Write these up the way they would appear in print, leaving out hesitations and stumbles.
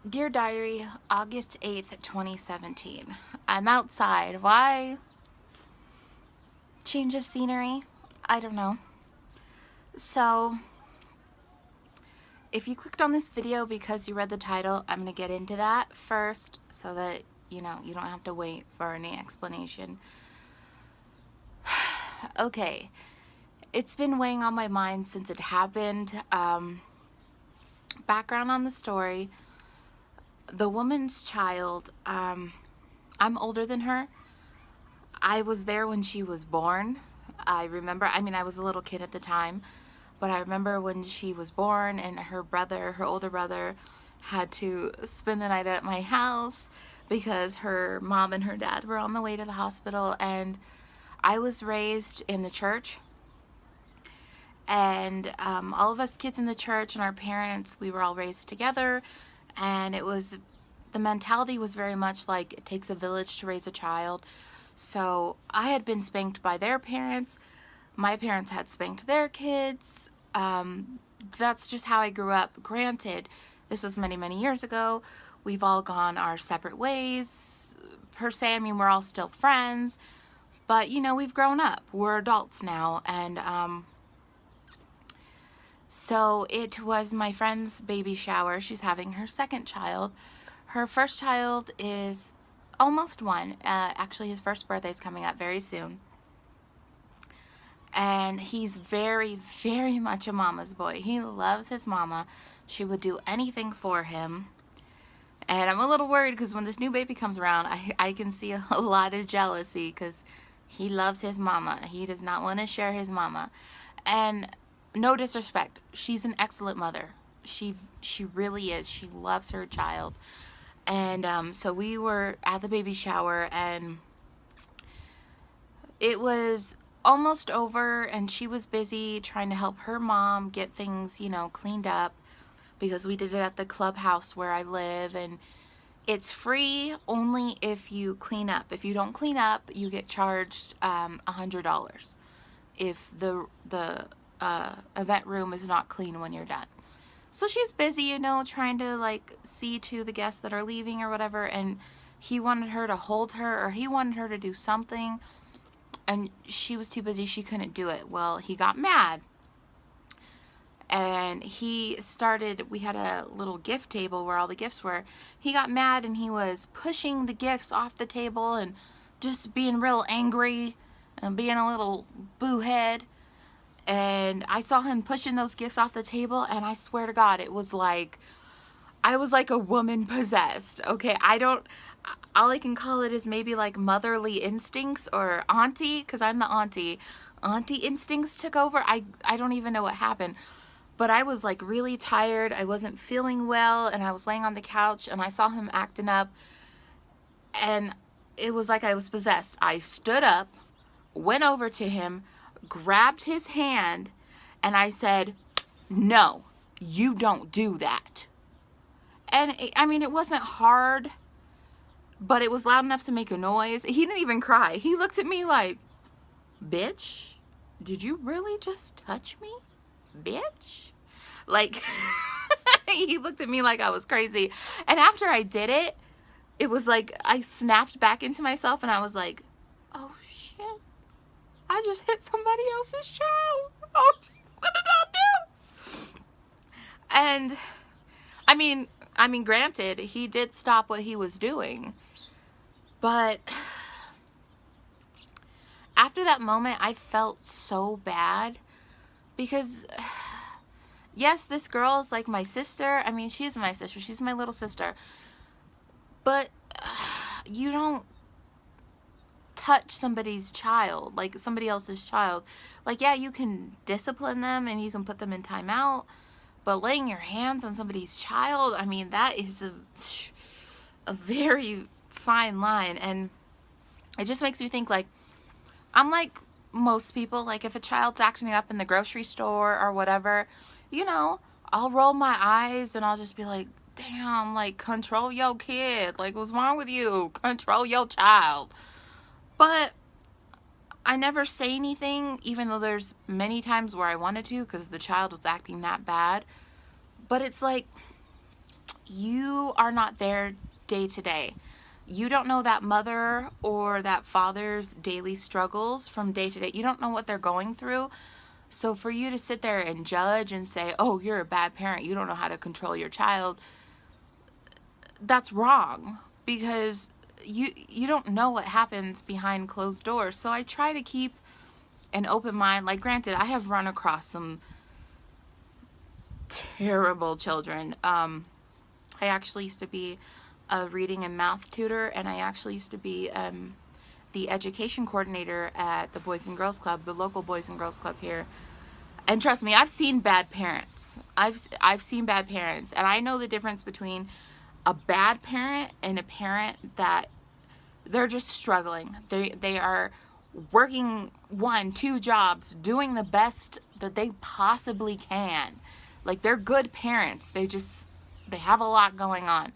Dear Diary, August 8th, 2017. I'm outside. Why? Change of scenery? I don't know. So, if you clicked on this video because you read the title, I'm going to get into that first so that, you don't have to wait for any explanation. Okay. It's been weighing on my mind since it happened. Background on the story. The woman's child, I'm older than her. I was there when she was born. I remember, I was a little kid at the time, but I remember when she was born and her older brother, had to spend the night at my house because her mom and her dad were on the way to the hospital. And I was raised in the church, and all of us kids in the church and our parents, we were all raised together, and the mentality was very much like it takes a village to raise a child. So I had been spanked by their parents. My parents had spanked their kids. That's just how I grew up. Granted, this was many, many years ago. We've all gone our separate ways, per se. We're all still friends. But, we've grown up. We're adults now. And so it was my friend's baby shower. She's having her second child. Her first child is almost one. Actually, his first birthday is coming up very soon. And he's very, very much a mama's boy. He loves his mama. She would do anything for him. And I'm a little worried because when this new baby comes around, I can see a lot of jealousy because he loves his mama. He does not want to share his mama. And no disrespect, she's an excellent mother. She really is. She loves her child. And so we were at the baby shower, and it was almost over, and she was busy trying to help her mom get things, cleaned up, because we did it at the clubhouse where I live, and it's free only if you clean up. If you don't clean up, you get charged $100 if the event room is not clean when you're done. So she's busy, trying to see to the guests that are leaving or whatever, and he wanted her to hold her, or he wanted her to do something, and she was too busy. She couldn't do it. Well, he got mad, and we had a little gift table where all the gifts were. He got mad, and he was pushing the gifts off the table and just being real angry and being a little boo head. And I saw him pushing those gifts off the table, and I swear to God, I was like a woman possessed. Okay, all I can call it is maybe like motherly instincts, or auntie, because I'm the auntie. Auntie instincts took over. I don't even know what happened. But I was really tired. I wasn't feeling well, and I was laying on the couch, and I saw him acting up, and it was like I was possessed. I stood up, went over to him, grabbed his hand, and I said, "No, you don't do that." And it wasn't hard, but it was loud enough to make a noise. He didn't even cry. He looked at me like, "Bitch, did you really just touch me? Bitch?" He looked at me like I was crazy. And after I did it, it was like I snapped back into myself, and I was like, "Oh shit, I just hit somebody else's child. Oh, what did I do?" And granted, he did stop what he was doing, but after that moment, I felt so bad because, yes, this girl is like my sister. She's my sister. She's my little sister. But you don't touch somebody's child, like somebody else's child. Yeah, you can discipline them and you can put them in timeout, but laying your hands on somebody's child, that is a very fine line. And it just makes me think, I'm like most people, if a child's acting up in the grocery store or whatever, I'll roll my eyes and I'll just be like, "Damn, control your kid. What's wrong with you? Control your child." But I never say anything, even though there's many times where I wanted to because the child was acting that bad. But it's like, you are not there day to day. You don't know that mother or that father's daily struggles from day to day. You don't know what they're going through. So for you to sit there and judge and say, oh, you're a bad parent, you don't know how to control your child, that's wrong, because you don't know what happens behind closed doors. So I try to keep an open mind. Like, granted, I have run across some terrible children. I actually used to be a reading and math tutor, and I actually used to be the education coordinator at the Boys and Girls Club, the local Boys and Girls Club here. And trust me, I've seen bad parents. I've seen bad parents, and I know the difference between a bad parent and a parent that they're just struggling. They are working 1, 2 jobs, doing the best that they possibly can. Like, they're good parents. They have a lot going on.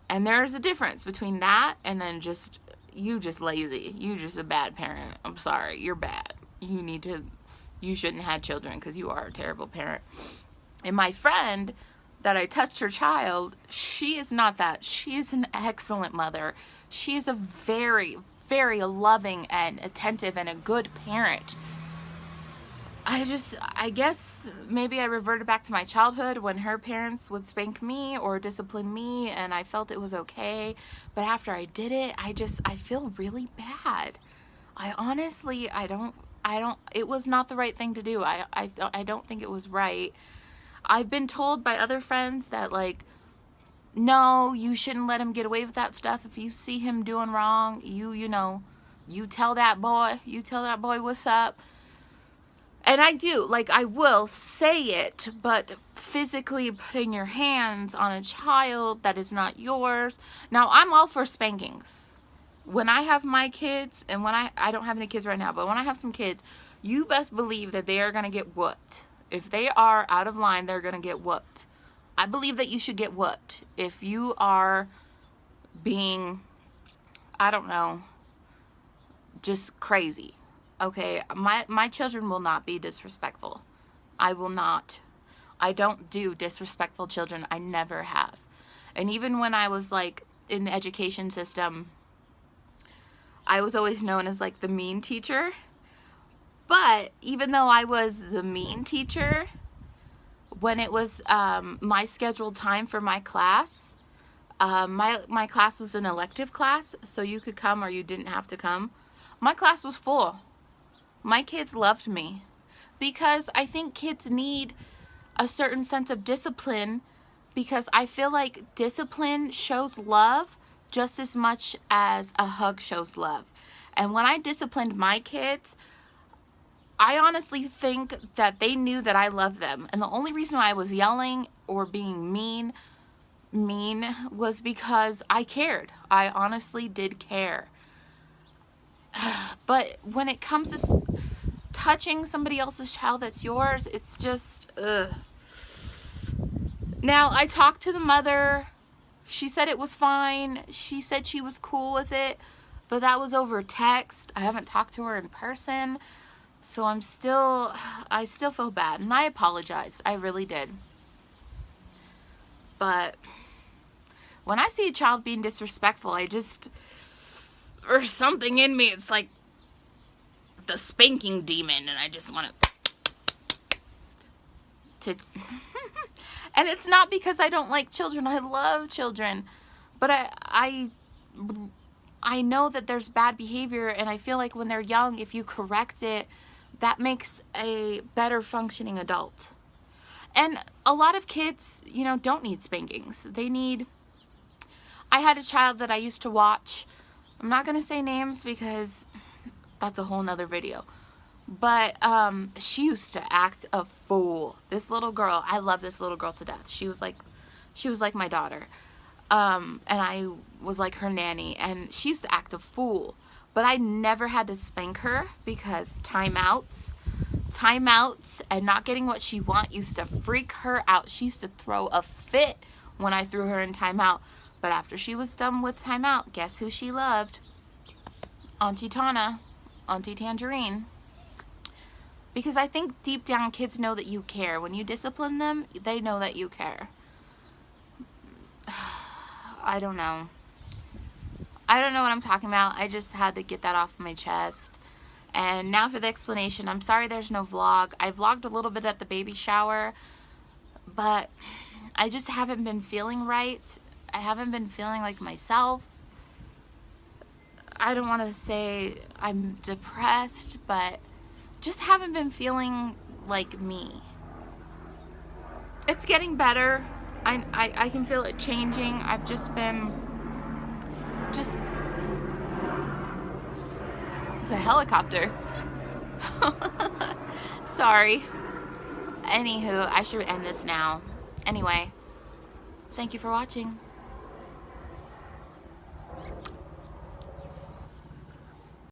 And there's a difference between that and then just, you just lazy. You just a bad parent. I'm sorry, you're bad. You shouldn't have children because you are a terrible parent. And my friend that I touched her child, she is not that. She is an excellent mother. She is a very, very loving and attentive and a good parent. I guess maybe I reverted back to my childhood when her parents would spank me or discipline me, and I felt it was okay. But after I did it, I feel really bad. I honestly, it was not the right thing to do. I don't think it was right. I've been told by other friends that, like, no, you shouldn't let him get away with that stuff. If you see him doing wrong, you tell that boy what's up. And I do, like, I will say it, but physically putting your hands on a child that is not yours. Now, I'm all for spankings. When I have my kids, and when I don't have any kids right now, but when I have some kids, you best believe that they are going to get whooped. If they are out of line, they're going to get whooped. I believe that you should get whooped. If you are being, I don't know, just crazy. Okay, my children will not be disrespectful. I will not. I don't do disrespectful children. I never have. And even when I was, like, in the education system, I was always known as, like, the mean teacher. But even though I was the mean teacher, when it was my scheduled time for my class, my class was an elective class, so you could come or you didn't have to come. My class was full. My kids loved me because I think kids need a certain sense of discipline, because I feel like discipline shows love just as much as a hug shows love. And when I disciplined my kids, I honestly think that they knew that I loved them. And the only reason why I was yelling or being mean was because I cared. I honestly did care. But when it comes to touching somebody else's child that's yours, it's just, ugh. Now, I talked to the mother. She said it was fine. She said she was cool with it, but that was over text. I haven't talked to her in person, so I still feel bad, and I apologized. I really did. But when I see a child being disrespectful, or something in me, it's like the spanking demon, and I just want to and it's not because I don't like children. I love children, but I know that there's bad behavior, and I feel like when they're young, if you correct it, that makes a better functioning adult. And a lot of kids, don't need spankings. I had a child that I used to watch. I'm not going to say names because that's a whole nother video. But she used to act a fool. This little girl, I love this little girl to death. She was like my daughter. And I was like her nanny, and she used to act a fool. But I never had to spank her because timeouts and not getting what she want used to freak her out. She used to throw a fit when I threw her in timeout. But after she was done with timeout, guess who she loved? Auntie Tana, Auntie Tangerine. Because I think deep down kids know that you care. When you discipline them, they know that you care. I don't know. I don't know what I'm talking about. I just had to get that off my chest. And now for the explanation. I'm sorry there's no vlog. I vlogged a little bit at the baby shower, but I just haven't been feeling right. I haven't been feeling like myself. I don't want to say I'm depressed, but just haven't been feeling like me. It's getting better. I can feel it changing. I've just been, it's a helicopter. Sorry. Anywho, I should end this now. Anyway, thank you for watching.